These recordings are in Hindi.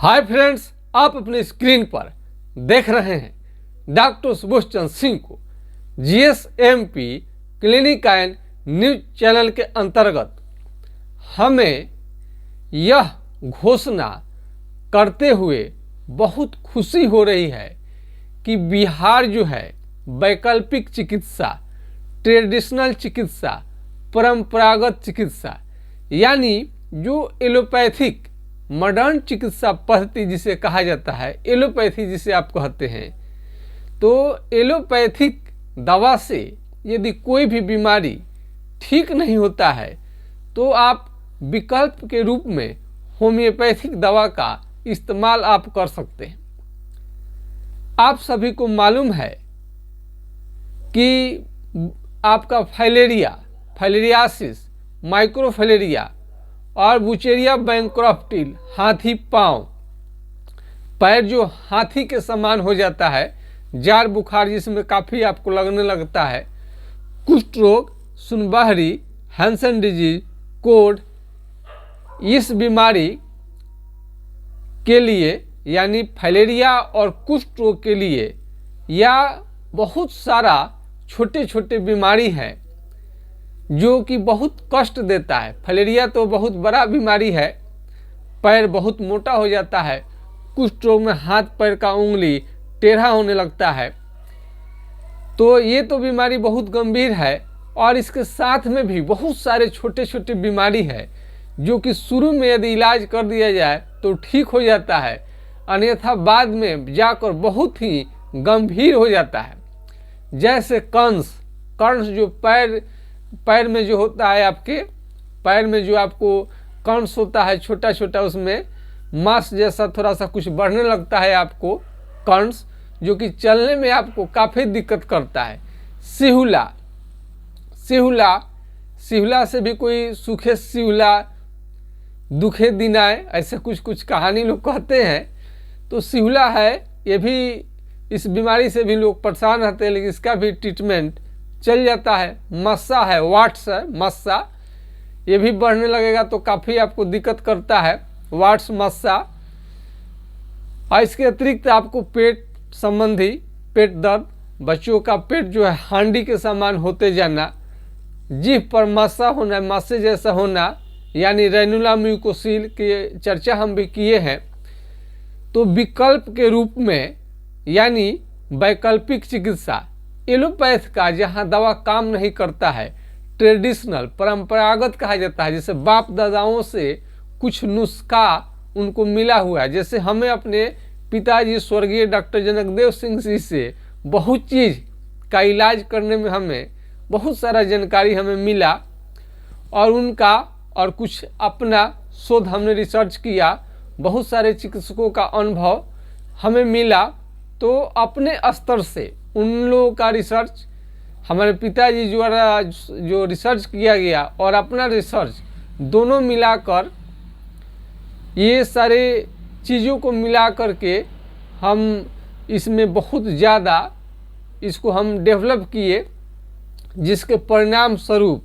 हाय फ्रेंड्स, आप अपने स्क्रीन पर देख रहे हैं डॉक्टर सुबोध चंद्र सिंह को जीएसएमपी क्लिनिक एंड न्यूज चैनल के अंतर्गत हमें यह घोषणा करते हुए बहुत खुशी हो रही है कि बिहार जो है वैकल्पिक चिकित्सा, ट्रेडिशनल चिकित्सा, परंपरागत चिकित्सा यानी जो एलोपैथिक मॉडर्न चिकित्सा पद्धति जिसे कहा जाता है, एलोपैथी जिसे आप कहते हैं, तो एलोपैथिक दवा से यदि कोई भी बीमारी ठीक नहीं होता है तो आप विकल्प के रूप में होम्योपैथिक दवा का इस्तेमाल आप कर सकते हैं। आप सभी को मालूम है कि आपका फाइलेरियासिस, माइक्रोफाइलेरिया और बुचेरिया बैंक्रॉफ्टिल, हाथी पाँव, पैर जो हाथी के समान हो जाता है, जार बुखार जिसमें काफ़ी आपको लगने लगता है, कुष्ठ रोग, सुनबहरी, हैंसन डिजीज, कोढ़, इस बीमारी के लिए यानी फाइलेरिया और कुष्ठ रोग के लिए या बहुत सारा छोटे छोटे बीमारी है जो कि बहुत कष्ट देता है। फाइलेरिया तो बहुत बड़ा बीमारी है, पैर बहुत मोटा हो जाता है, कुष्ठ रोग में हाथ पैर का उंगली टेढ़ा होने लगता है, तो ये तो बीमारी बहुत गंभीर है। और इसके साथ में भी बहुत सारे छोटे छोटे बीमारी है जो कि शुरू में यदि इलाज कर दिया जाए तो ठीक हो जाता है, अन्यथा बाद में जाकर बहुत ही गंभीर हो जाता है। जैसे कर्न्स जो पैर में जो होता है, आपके पैर में जो आपको कर्न्स होता है छोटा छोटा, उसमें मांस जैसा थोड़ा सा कुछ बढ़ने लगता है आपको कर्न्स, जो कि चलने में आपको काफ़ी दिक्कत करता है। सिहुला से भी कोई सूखे सिहुला, दुखे दिनाए, ऐसे कुछ कहानी लोग कहते हैं। तो सिहुला है, ये भी इस बीमारी से भी लोग परेशान रहते हैं, लेकिन इसका भी ट्रीटमेंट चल जाता है। मस्सा है, वाट्स है, मस्सा, ये भी बढ़ने लगेगा तो काफ़ी आपको दिक्कत करता है, वाट्स, मस्सा। और इसके अतिरिक्त आपको पेट संबंधी पेट दर्द, बच्चों का पेट जो है हांडी के समान होते जाना, जीभ पर मस्सा होना, मस्से जैसा होना, यानी रेनुला म्यूकोसील की चर्चा हम भी किए हैं। तो विकल्प के रूप में यानी वैकल्पिक चिकित्सा, एलोपैथ का जहाँ दवा काम नहीं करता है, ट्रेडिशनल परंपरागत कहा जाता है, जैसे बाप दादाओं से कुछ नुस्खा उनको मिला हुआ है। जैसे हमें अपने पिताजी स्वर्गीय डॉक्टर जनकदेव सिंह जी से बहुत चीज़ का इलाज करने में हमें बहुत सारा जानकारी हमें मिला, और उनका और कुछ अपना शोध हमने रिसर्च किया, बहुत सारे चिकित्सकों का अनुभव हमें मिला। तो अपने स्तर से उन लोगों का रिसर्च, हमारे पिताजी द्वारा जो रिसर्च किया गया और अपना रिसर्च दोनों मिलाकर, ये सारे चीज़ों को मिला करके हम इसमें बहुत ज़्यादा इसको हम डेवलप किए, जिसके परिणाम स्वरूप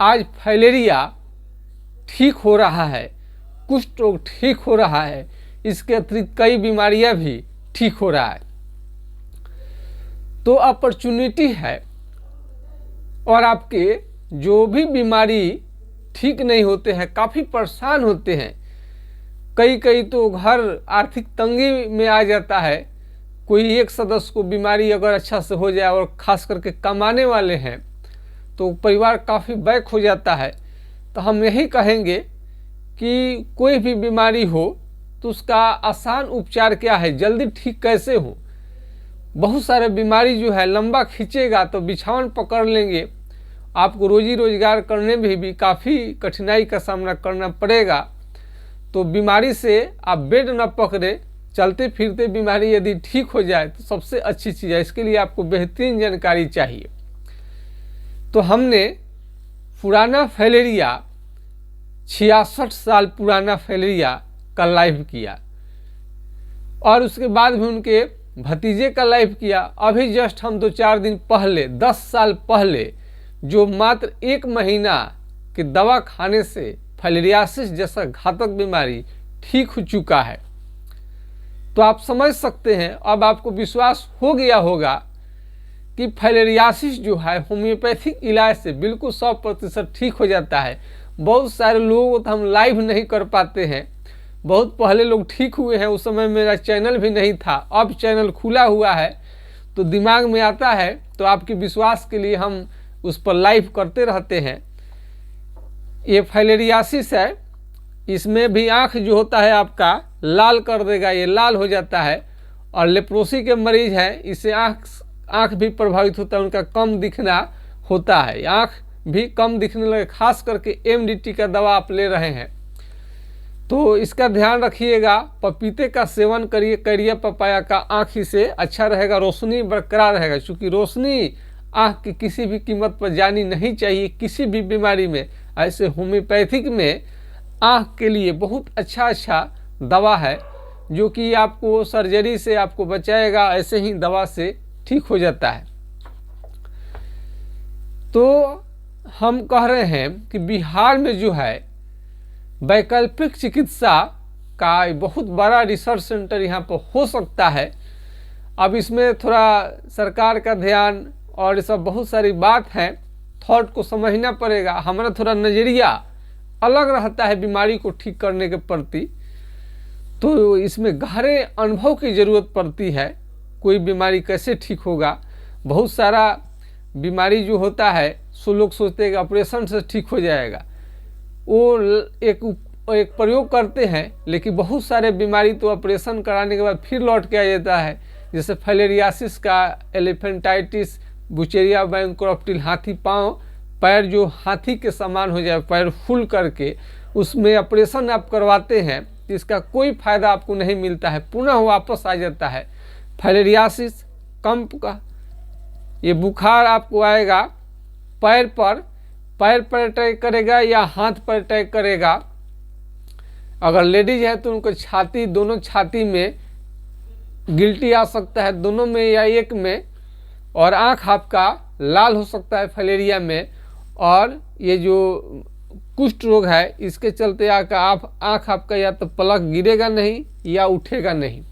आज फाइलेरिया ठीक हो रहा है, कुष्ठ रोग ठीक हो रहा है, इसके अतिरिक्त कई बीमारियां भी ठीक हो रहा है। तो अपॉर्चुनिटी है, और आपके जो भी बीमारी ठीक नहीं होते हैं, काफ़ी परेशान होते हैं, कई तो घर आर्थिक तंगी में आ जाता है। कोई एक सदस्य को बीमारी अगर अच्छा से हो जाए और ख़ास करके कमाने वाले हैं तो परिवार काफ़ी बैक हो जाता है। तो हम यही कहेंगे कि कोई भी बीमारी हो तो उसका आसान उपचार क्या है, जल्दी ठीक कैसे हो। बहुत सारे बीमारी जो है लंबा खींचेगा तो बिछावन पकड़ लेंगे, आपको रोजी रोजगार करने में भी काफ़ी कठिनाई का सामना करना पड़ेगा। तो बीमारी से आप बेड न पकड़े, चलते फिरते बीमारी यदि ठीक हो जाए तो सबसे अच्छी चीज़ है। इसके लिए आपको बेहतरीन जानकारी चाहिए। तो हमने पुराना फाइलेरिया, 66 साल पुराना फाइलेरिया का लाइव किया, और उसके बाद भी उनके भतीजे का लाइव किया। अभी जस्ट हम 2-4 दिन पहले, 10 साल पहले, जो मात्र 1 महीना की दवा खाने से फाइलेरियासिस जैसा घातक बीमारी ठीक हो चुका है, तो आप समझ सकते हैं, अब आपको विश्वास हो गया होगा कि फाइलेरियासिस जो है होम्योपैथिक इलाज से बिल्कुल 100% ठीक हो जाता है। बहुत सारे लोगों को तो हम लाइव नहीं कर पाते हैं, बहुत पहले लोग ठीक हुए हैं, उस समय मेरा चैनल भी नहीं था, अब चैनल खुला हुआ है तो दिमाग में आता है, तो आपके विश्वास के लिए हम उस पर लाइव करते रहते हैं। ये फाइलेरियासिस है, इसमें भी आँख जो होता है आपका लाल कर देगा, ये लाल हो जाता है। और लेप्रोसी के मरीज हैं, इससे आँख भी प्रभावित होता है, उनका कम दिखना होता है, आँख भी कम दिखने लगे। खास करके MDT का दवा आप ले रहे हैं तो इसका ध्यान रखिएगा। पपीते का सेवन करिए पपाया का, आँख से अच्छा रहेगा, रोशनी बरकरार रहेगा। क्योंकि रोशनी आँख की किसी भी कीमत पर जानी नहीं चाहिए किसी भी बीमारी में। ऐसे होम्योपैथिक में आँख के लिए बहुत अच्छा दवा है जो कि आपको सर्जरी से आपको बचाएगा, ऐसे ही दवा से ठीक हो जाता है। तो हम कह रहे हैं कि बिहार में जो है वैकल्पिक चिकित्सा का बहुत बड़ा रिसर्च सेंटर यहाँ पर हो सकता है। अब इसमें थोड़ा सरकार का ध्यान और ये सब बहुत सारी बात है, थॉट को समझना पड़ेगा। हमारा थोड़ा नज़रिया अलग रहता है बीमारी को ठीक करने के प्रति, तो इसमें गहरे अनुभव की ज़रूरत पड़ती है। कोई बीमारी कैसे ठीक होगा, बहुत सारा बीमारी जो होता है सो लोग सोचते हैं कि ऑपरेशन से ठीक हो जाएगा, वो एक प्रयोग करते हैं, लेकिन बहुत सारे बीमारी तो ऑपरेशन कराने के बाद फिर लौट के आ जाता है। जैसे फाइलेरियासिस का, एलिफेंटाइटिस, बुचेरिया बैंक्रोप्टिल, हाथी पाँव, पैर जो हाथी के समान हो जाए, पैर फूल करके, उसमें ऑपरेशन आप करवाते हैं, इसका कोई फ़ायदा आपको नहीं मिलता है, पुनः वापस आ जाता है। फाइलेरियासिस कंप का ये बुखार आपको आएगा, पैर पर अटैक करेगा या हाथ पर अटैक करेगा। अगर लेडीज है तो उनको छाती, दोनों छाती में गिल्टी आ सकता है, दोनों में या एक में। और आँख आपका लाल हो सकता है फाइलेरिया में। और ये जो कुष्ठ रोग है इसके चलते आँख आपका या तो पलक गिरेगा नहीं या उठेगा नहीं।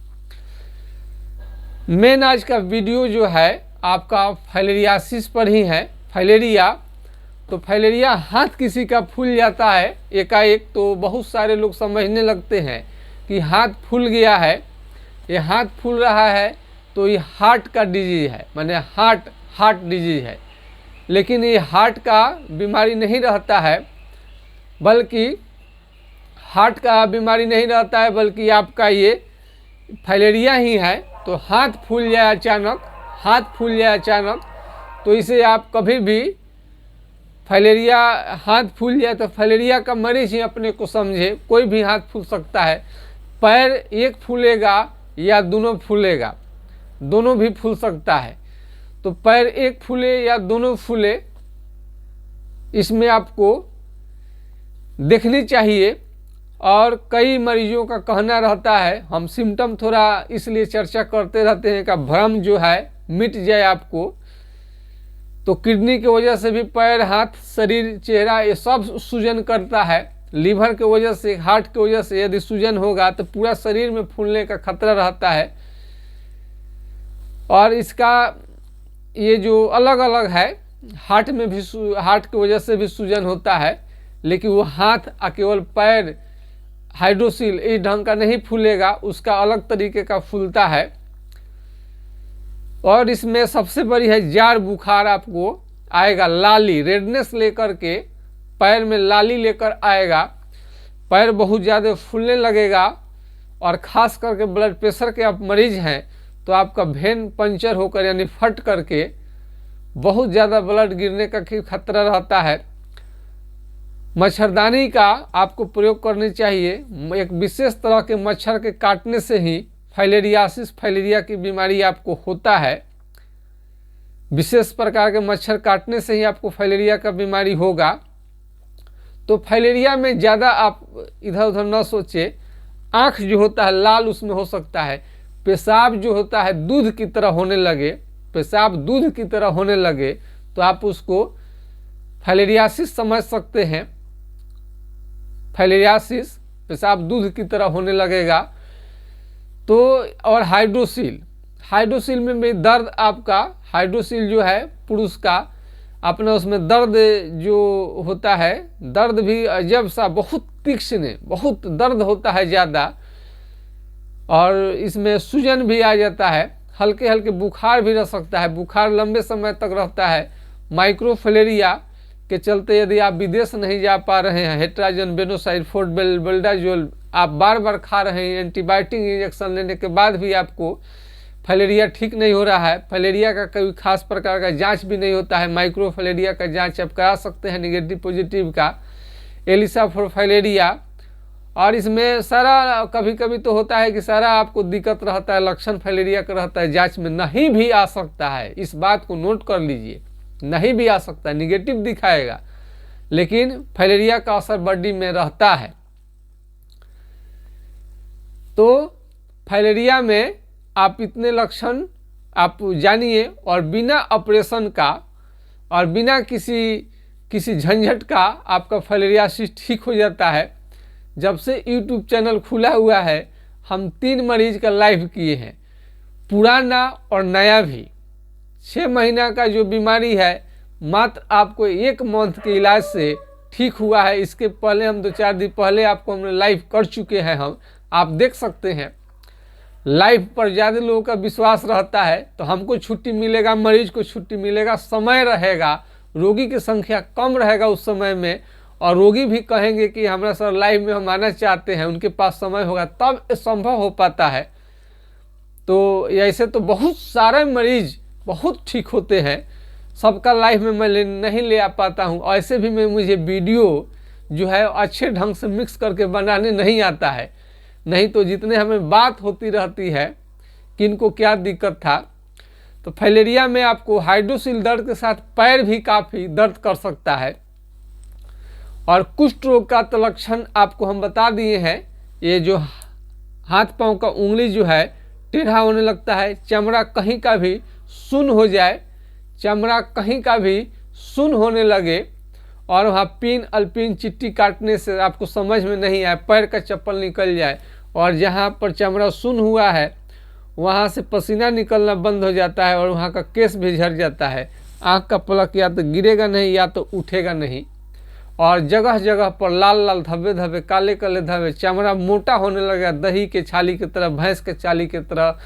मेन आज का वीडियो जो है आपका फाइलेरियासिस पर ही है। फाइलेरिया, तो फाइलेरिया हाथ किसी का फूल जाता है एकाएक, तो बहुत सारे लोग समझने लगते हैं कि हाथ फूल गया है, ये हाथ फूल रहा है तो ये हार्ट का डिजीज है, माने हार्ट डिजीज है। लेकिन ये हार्ट का बीमारी नहीं रहता है, बल्कि हार्ट का बीमारी नहीं रहता है, बल्कि आपका ये फाइलेरिया ही है। तो हाथ फूल जाए अचानक, तो इसे आप कभी भी फाइलेरिया हाथ फूल जाए तो फाइलेरिया का मरीज ही अपने को समझे। कोई भी हाथ फूल सकता है, पैर एक फूलेगा या दोनों फूलेगा, दोनों भी फूल सकता है। तो पैर एक फूले या दोनों फूले, इसमें आपको देखनी चाहिए। और कई मरीजों का कहना रहता है, हम सिम्टम थोड़ा इसलिए चर्चा करते रहते हैं कि भ्रम जो है मिट जाए आपको। तो किडनी की वजह से भी पैर, हाथ, शरीर, चेहरा ये सब सूजन करता है। लीवर की वजह से, हार्ट की वजह से यदि सूजन होगा तो पूरा शरीर में फूलने का खतरा रहता है। और इसका ये जो अलग अलग है, हार्ट में भी हार्ट की वजह से भी सूजन होता है, लेकिन वो हाथ केवल पैर हाइड्रोसिल इस ढंग का नहीं फूलेगा, उसका अलग तरीके का फूलता है। और इसमें सबसे बड़ी है जार बुखार, आपको आएगा लाली, रेडनेस लेकर के पैर में लाली लेकर आएगा, पैर बहुत ज़्यादा फूलने लगेगा। और ख़ास करके ब्लड प्रेशर के आप मरीज हैं तो आपका वेन पंचर होकर यानी फट करके बहुत ज़्यादा ब्लड गिरने का खतरा रहता है। मच्छरदानी का आपको प्रयोग करनी चाहिए। एक विशेष तरह के मच्छर के काटने से ही फाइलेरिया की बीमारी आपको होता है। विशेष प्रकार के मच्छर काटने से ही आपको फाइलेरिया का बीमारी होगा। तो फाइलेरिया में ज़्यादा आप इधर उधर न सोचे। आँख जो होता है लाल, उसमें हो सकता है पेशाब जो होता है दूध की तरह होने लगे, पेशाब दूध की तरह होने लगे, तो आप उसको फाइलेरियासिस समझ सकते हैं। फाइलेरियासिस पेशाब दूध की तरह होने लगेगा। तो और हाइड्रोसील में भी दर्द आपका, हाइड्रोसील जो है पुरुष का अपना, उसमें दर्द जो होता है, दर्द भी अजब सा बहुत तीक्ष्ण, बहुत दर्द होता है ज़्यादा, और इसमें सूजन भी आ जाता है, हल्के हल्के बुखार भी रह सकता है, बुखार लंबे समय तक रहता है। माइक्रोफिलेरिया के चलते यदि आप विदेश नहीं जा पा रहे हैं, हेट्राजन, बेनोसाइड, फोर्टबेल्डाजोल आप बार बार खा रहे हैं, एंटीबायोटिक इंजेक्शन लेने के बाद भी आपको फाइलेरिया ठीक नहीं हो रहा है, फाइलेरिया का कोई खास प्रकार का जांच भी नहीं होता है, माइक्रोफिलेरिया का जांच आप करा सकते हैं नेगेटिव पॉजिटिव का, एलिसा फॉर फाइलेरिया। और इसमें सारा कभी कभी तो होता है कि सारा आपको दिक्कत रहता है, लक्षण फाइलेरिया का रहता है, जांच में नहीं भी आ सकता है, इस बात को नोट कर लीजिए, नहीं भी आ सकता है, निगेटिव दिखाएगा, लेकिन फाइलेरिया का असर बॉडी में रहता है। तो फाइलेरिया में आप इतने लक्षण आप जानिए, और बिना ऑपरेशन का और बिना किसी झंझट का आपका फाइलेरियासिस ठीक हो जाता है। जब से यूट्यूब चैनल खुला हुआ है हम 3 मरीज का लाइव किए हैं, पुराना और नया भी। 6 महीना का जो बीमारी है मात्र आपको 1 मंथ के इलाज से ठीक हुआ है। इसके पहले हम 2-4 दिन पहले आपको हमने लाइव कर चुके हैं, हम आप देख सकते हैं। लाइव पर ज़्यादा लोगों का विश्वास रहता है तो हमको छुट्टी मिलेगा, मरीज को छुट्टी मिलेगा, समय रहेगा, रोगी की संख्या कम रहेगा उस समय में, और रोगी भी कहेंगे कि हमारा सर लाइव में हम आना चाहते हैं, उनके पास समय होगा तब संभव हो पाता है। तो ऐसे तो बहुत सारे मरीज बहुत ठीक होते हैं, सबका लाइव में मैं नहीं ले आ पाता हूँ। ऐसे भी मैं मुझे वीडियो जो है अच्छे ढंग से मिक्स करके बनाने नहीं आता है, नहीं तो जितने हमें बात होती रहती है कि इनको क्या दिक्कत था। तो फाइलेरिया में आपको हाइड्रोसील दर्द के साथ पैर भी काफ़ी दर्द कर सकता है, और कुष्ठ रोग का तो लक्षण आपको हम बता दिए हैं। ये जो हाथ पांव का उंगली जो है टेढ़ा होने लगता है, चमड़ा कहीं का भी सुन्न हो जाए, चमड़ा कहीं का भी सुन्न होने लगे, और वहाँ पिन अल्पिन चिट्टी काटने से आपको समझ में नहीं आए, पैर का चप्पल निकल जाए, और जहाँ पर चमड़ा सुन्न हुआ है वहाँ से पसीना निकलना बंद हो जाता है, और वहाँ का केस भी झड़ जाता है, आँख का पलक या तो गिरेगा नहीं या तो उठेगा नहीं, और जगह जगह पर लाल लाल धब्बे धब्बे, काले काले धब्बे, चमड़ा मोटा होने लगा दही के छाली की तरह, भैंस के छाली की तरह,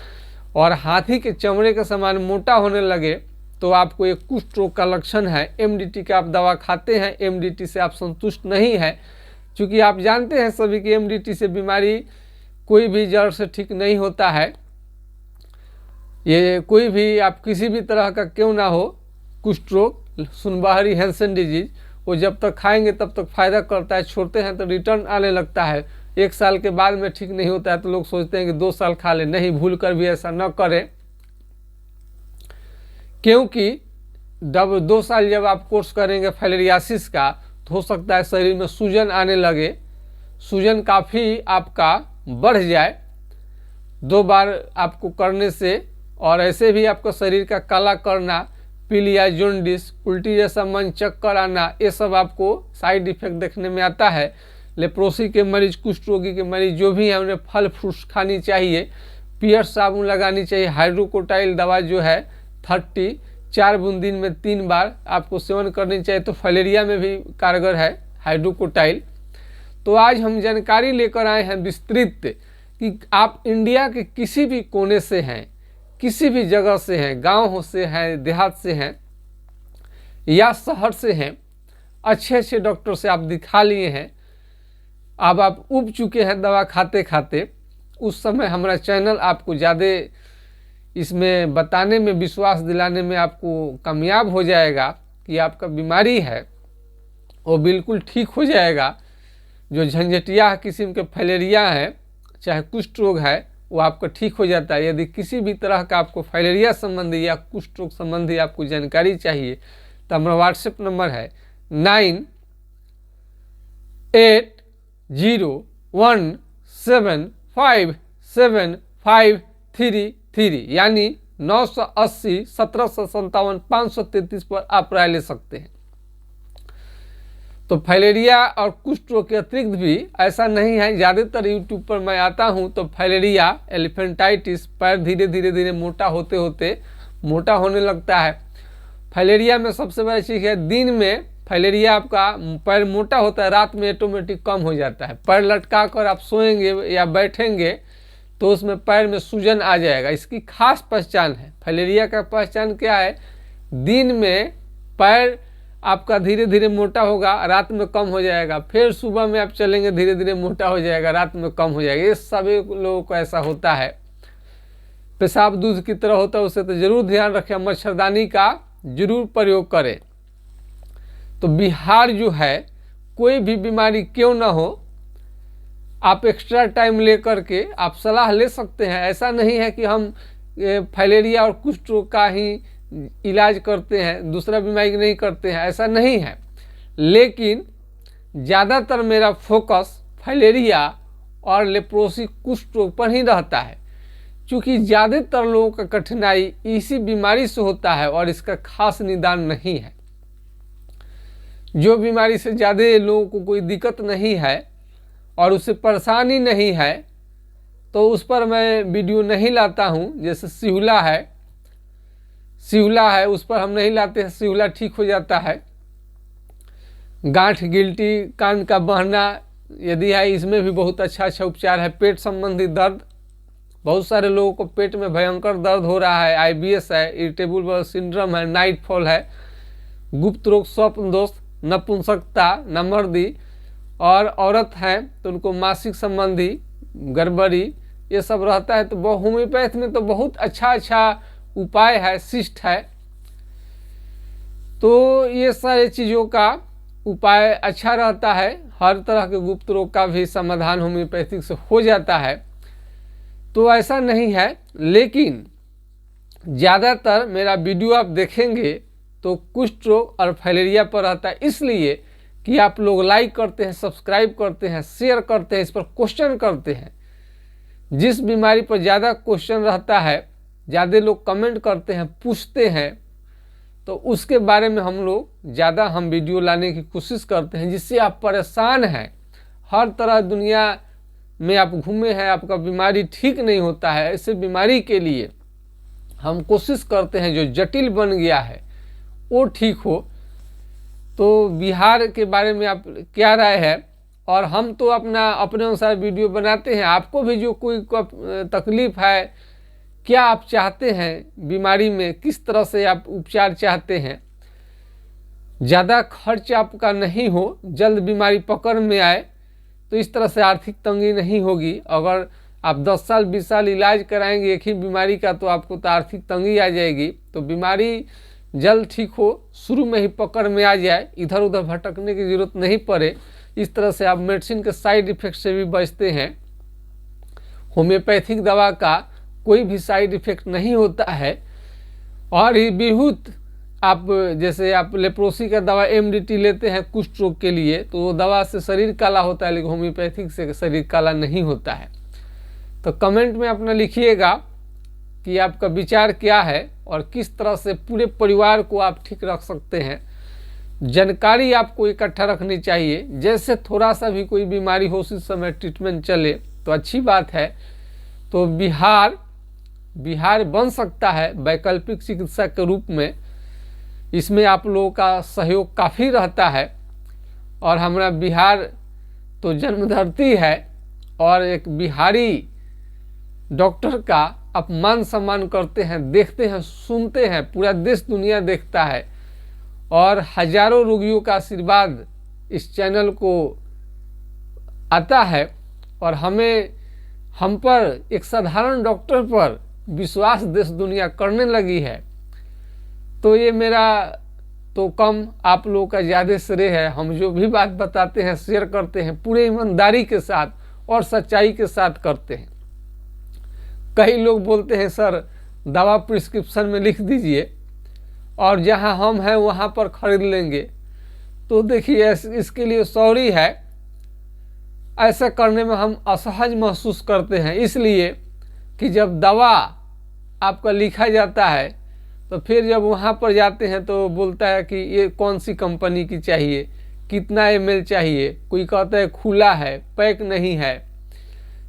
और हाथी के चमड़े के समान मोटा होने लगे, तो आपको एक कुष्ठ रोग का लक्षण है। एमडीटी का आप दवा खाते हैं, एमडीटी से आप संतुष्ट नहीं है, क्योंकि आप जानते हैं सभी कि एमडीटी से बीमारी कोई भी जड़ से ठीक नहीं होता है। ये कोई भी आप किसी भी तरह का क्यों ना हो, कुष्ठ रोग, सुनबाहरी हैंसन डिजीज, वो जब तक खाएंगे तब तक फायदा करता है, छोड़ते हैं तो रिटर्न आने लगता है। 1 साल के बाद में ठीक नहीं होता है तो लोग सोचते हैं कि 2 साल खा ले, नहीं, भूल कर भी ऐसा न करें, क्योंकि जब 2 साल जब आप कोर्स करेंगे फाइलेरियासिस का तो हो सकता है शरीर में सूजन आने लगे, सूजन काफ़ी आपका बढ़ जाए 2 बार आपको करने से, और ऐसे भी आपका शरीर का काला करना, पीलिया, जॉन्डिस, उल्टी जैसा मन, चक्कर आना, ये सब आपको साइड इफेक्ट देखने में आता है। लेप्रोसी के मरीज, कुष्ठ रोगी के मरीज जो भी हैं उन्हें फल फ्रूट्स खानी चाहिए, पियर्स साबुन लगानी चाहिए, हाइड्रोकोटाइल दवा जो है 4 बूंद दिन में 3 बार आपको सेवन करनी चाहिए, तो फाइलेरिया में भी कारगर है हाइड्रोकोटाइल। तो आज हम जानकारी लेकर आए हैं विस्तृत कि आप इंडिया के किसी भी कोने से हैं, किसी भी जगह से हैं, गांव से हैं, देहात से हैं या शहर से हैं, अच्छे अच्छे डॉक्टर से आप दिखा लिए हैं, अब आप उब चुके हैं दवा खाते खाते, उस समय हमारा चैनल आपको ज़्यादा इसमें बताने में, विश्वास दिलाने में आपको कामयाब हो जाएगा कि आपका बीमारी है वो बिल्कुल ठीक हो जाएगा। जो झंझटिया किस्म के फाइलेरिया है, चाहे कुष्ठ रोग है, वो आपका ठीक हो जाता है। यदि किसी भी तरह का आपको फाइलेरिया संबंधी या कुष्ठ रोग संबंधी आपको जानकारी चाहिए तो हमारा व्हाट्सएप नंबर है 9801757533, यानी 980 1757 533 पर आप राय ले सकते हैं। तो फाइलेरिया और कुष्ठ रोग के अतिरिक्त भी ऐसा नहीं है, ज़्यादातर यूट्यूब पर मैं आता हूँ तो फाइलेरिया, एलिफेंटाइटिस, पैर धीरे धीरे मोटा होते होते मोटा होने लगता है। फाइलेरिया में सबसे बड़ी चीज़ है, दिन में फाइलेरिया आपका पैर मोटा होता है, रात में ऑटोमेटिक कम हो जाता है। पैर लटका कर आप सोएंगे या बैठेंगे तो उसमें पैर में सूजन आ जाएगा। इसकी खास पहचान है। फाइलेरिया का पहचान क्या है, दिन में पैर आपका धीरे धीरे मोटा होगा, रात में कम हो जाएगा, फिर सुबह में आप चलेंगे धीरे धीरे मोटा हो जाएगा, रात में कम हो जाएगा। ये सभी लोगों को ऐसा होता है। पेशाब दूध की तरह होता है, उसे तो जरूर ध्यान रखें, मच्छरदानी का जरूर प्रयोग करें। तो बिहार जो है, कोई भी बीमारी क्यों ना हो, आप एक्स्ट्रा टाइम ले करके आप सलाह ले सकते हैं। ऐसा नहीं है कि हम फाइलेरिया और कुष्ठ रोग का ही इलाज करते हैं, दूसरा बीमारी नहीं करते हैं, ऐसा नहीं है। लेकिन ज़्यादातर मेरा फोकस फाइलेरिया और लेप्रोसी कुष्ठ रोग पर ही रहता है, क्योंकि ज़्यादातर लोगों का कठिनाई इसी बीमारी से होता है और इसका खास निदान नहीं है। जो बीमारी से ज़्यादा लोगों को कोई दिक्कत नहीं है और उससे परेशानी नहीं है तो उस पर मैं वीडियो नहीं लाता हूँ। जैसे सिहुला है उस पर हम नहीं लाते हैं, सिहुला ठीक हो जाता है। गांठ, गिल्टी, कान का बहना यदि है, इसमें भी बहुत अच्छा उपचार है। पेट संबंधी दर्द, बहुत सारे लोगों को पेट में भयंकर दर्द हो रहा है, IBS है, इरिटेबल बाउल सिंड्रोम है, नाइट फॉल है, गुप्त रोग, स्वप्न दोष, नपुंसकता, नामर्दी, और औरत हैं तो उनको मासिक संबंधी गड़बड़ी ये सब रहता है। तो होम्योपैथ में तो बहुत अच्छा उपाय है, सिस्ट है। तो ये सारी चीज़ों का उपाय अच्छा रहता है। हर तरह के गुप्त रोग का भी समाधान होम्योपैथिक से हो जाता है। तो ऐसा नहीं है, लेकिन ज़्यादातर मेरा वीडियो आप देखेंगे तो कुष्ठ रोग और फाइलेरिया पर रहता है, इसलिए कि आप लोग लाइक करते हैं, सब्सक्राइब करते हैं, शेयर करते हैं, इस पर क्वेश्चन करते हैं। जिस बीमारी पर ज़्यादा क्वेश्चन रहता है, ज़्यादा लोग कमेंट करते हैं, पूछते हैं, तो उसके बारे में हम लोग ज़्यादा वीडियो लाने की कोशिश करते हैं। जिससे आप परेशान हैं, हर तरह दुनिया में आप घूमे हैं, आपका बीमारी ठीक नहीं होता है, ऐसे बीमारी के लिए हम कोशिश करते हैं जो जटिल बन गया है वो ठीक हो। तो बिहार के बारे में आप क्या राय है? और हम तो अपने अनुसार वीडियो बनाते हैं। आपको भी जो कोई तकलीफ है, क्या आप चाहते हैं बीमारी में, किस तरह से आप उपचार चाहते हैं, ज़्यादा खर्च आपका नहीं हो, जल्द बीमारी पकड़ में आए, तो इस तरह से आर्थिक तंगी नहीं होगी। अगर आप 10 साल 20 साल इलाज कराएंगे एक ही बीमारी का तो आपको तो आर्थिक तंगी आ जाएगी। तो बीमारी जल्द ठीक हो, शुरू में ही पकड़ में आ जाए, इधर उधर भटकने की ज़रूरत नहीं पड़े। इस तरह से आप मेडिसिन के साइड इफ़ेक्ट से भी बचते हैं। होम्योपैथिक दवा का कोई भी साइड इफ़ेक्ट नहीं होता है। और ये बहुत आप जैसे आप लेप्रोसी का दवा MDT लेते हैं कुष्ठ रोग के लिए, तो वो दवा से शरीर काला होता है, लेकिन होम्योपैथिक से शरीर काला नहीं होता है। तो कमेंट में अपना लिखिएगा कि आपका विचार क्या है और किस तरह से पूरे परिवार को आप ठीक रख सकते हैं। जानकारी आपको इकट्ठा रखनी चाहिए। जैसे थोड़ा सा भी कोई बीमारी हो उस समय ट्रीटमेंट चले तो अच्छी बात है। तो बिहार बन सकता है वैकल्पिक चिकित्सा के रूप में। इसमें आप लोगों का सहयोग काफ़ी रहता है। और हमारा बिहार तो जन्मधरती है और एक बिहारी डॉक्टर का आप मान सम्मान करते हैं, देखते हैं, सुनते हैं, पूरा देश दुनिया देखता है। और हजारों रोगियों का आशीर्वाद इस चैनल को आता है और हम पर एक साधारण डॉक्टर पर विश्वास देश दुनिया करने लगी है। तो ये मेरा तो कम, आप लोगों का ज़्यादा श्रेय है। हम जो भी बात बताते हैं, शेयर करते हैं, पूरे ईमानदारी के साथ और सच्चाई के साथ करते हैं। कई लोग बोलते हैं सर दवा प्रिस्क्रिप्शन में लिख दीजिए और जहां हम हैं वहां पर खरीद लेंगे। तो देखिए इसके लिए सॉरी है, ऐसा करने में हम असहज महसूस करते हैं। इसलिए कि जब दवा आपका लिखा जाता है तो फिर जब वहाँ पर जाते हैं तो बोलता है कि ये कौन सी कंपनी की चाहिए, कितना ml चाहिए, कोई कहता है खुला है, पैक नहीं है,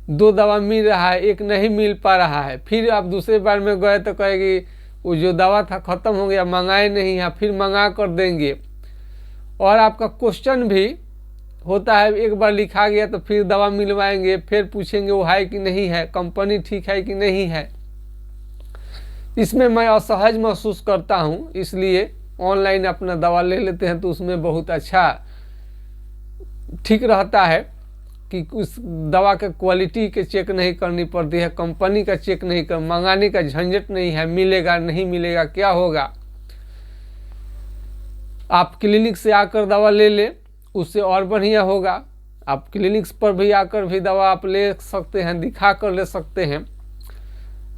2 दवा मिल रहा है, एक नहीं मिल पा रहा है। फिर आप दूसरे बार में गए तो कहेगी वो जो दवा था ख़त्म हो गया, मंगाए नहीं है, फिर मंगा कर देंगे। और आपका क्वेश्चन भी होता है, एक बार लिखा गया तो फिर दवा मिलवाएंगे, फिर पूछेंगे वो है कि नहीं है, कंपनी ठीक है कि नहीं है। इसमें मैं असहज महसूस करता हूँ, इसलिए ऑनलाइन अपना दवा ले लेते हैं तो उसमें बहुत अच्छा ठीक रहता है कि उस दवा के क्वालिटी के चेक नहीं करनी पड़ती है, कंपनी का चेक नहीं कर, मंगाने का झंझट नहीं है, मिलेगा नहीं मिलेगा क्या होगा। आप क्लिनिक से आकर दवा ले लें, उससे और बढ़िया होगा। आप क्लिनिक्स पर भी आकर भी दवा आप ले सकते हैं, दिखा कर ले सकते हैं।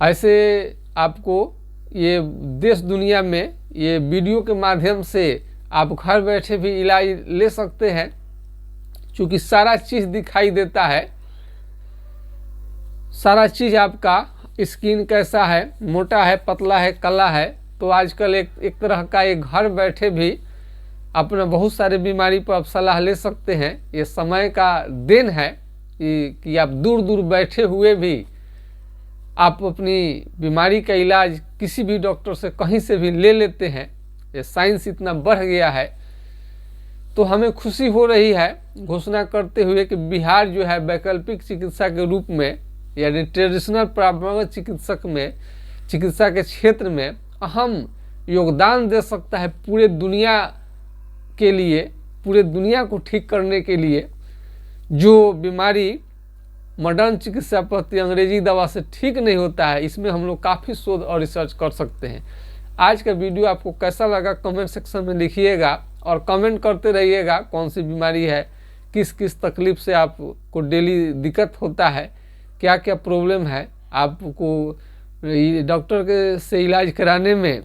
ऐसे आपको ये देश दुनिया में ये वीडियो के माध्यम से आप घर बैठे भी इलाज ले सकते हैं, क्योंकि सारा चीज़ दिखाई देता है, सारा चीज़ आपका स्किन कैसा है, मोटा है, पतला है, काला है। तो आजकल एक तरह का एक घर बैठे भी अपना बहुत सारे बीमारी पर आप सलाह ले सकते हैं। ये समय का देन है कि आप दूर दूर बैठे हुए भी आप अपनी बीमारी का इलाज किसी भी डॉक्टर से कहीं से भी ले लेते हैं। ये साइंस इतना बढ़ गया है, तो हमें खुशी हो रही है घोषणा करते हुए कि बिहार जो है वैकल्पिक चिकित्सा के रूप में यानी ट्रेडिशनल परंपरागत चिकित्सा के क्षेत्र में अहम योगदान दे सकता है पूरे दुनिया के लिए, पूरे दुनिया को ठीक करने के लिए। जो बीमारी मॉडर्न चिकित्सा पद्धति अंग्रेजी दवा से ठीक नहीं होता है, इसमें हम लोग काफ़ी शोध और रिसर्च कर सकते हैं। आज का वीडियो आपको कैसा लगा कमेंट सेक्शन में लिखिएगा और कमेंट करते रहिएगा कौन सी बीमारी है, किस किस तकलीफ से आपको डेली दिक्कत होता है, क्या क्या प्रॉब्लम है, आपको डॉक्टर के से इलाज कराने में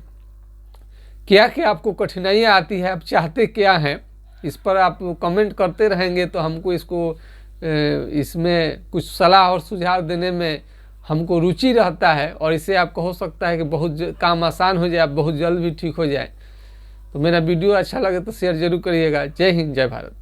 क्या क्या आपको कठिनाइयाँ आती है, आप चाहते क्या हैं, इस पर आप कमेंट करते रहेंगे तो हमको इसमें कुछ सलाह और सुझाव देने में हमको रुचि रहता है। और इससे आपको हो सकता है कि बहुत काम आसान हो जाए, बहुत जल्द भी ठीक हो जाए। तो मेरा वीडियो अच्छा लगे तो शेयर जरूर करिएगा। जय हिंद, जय भारत।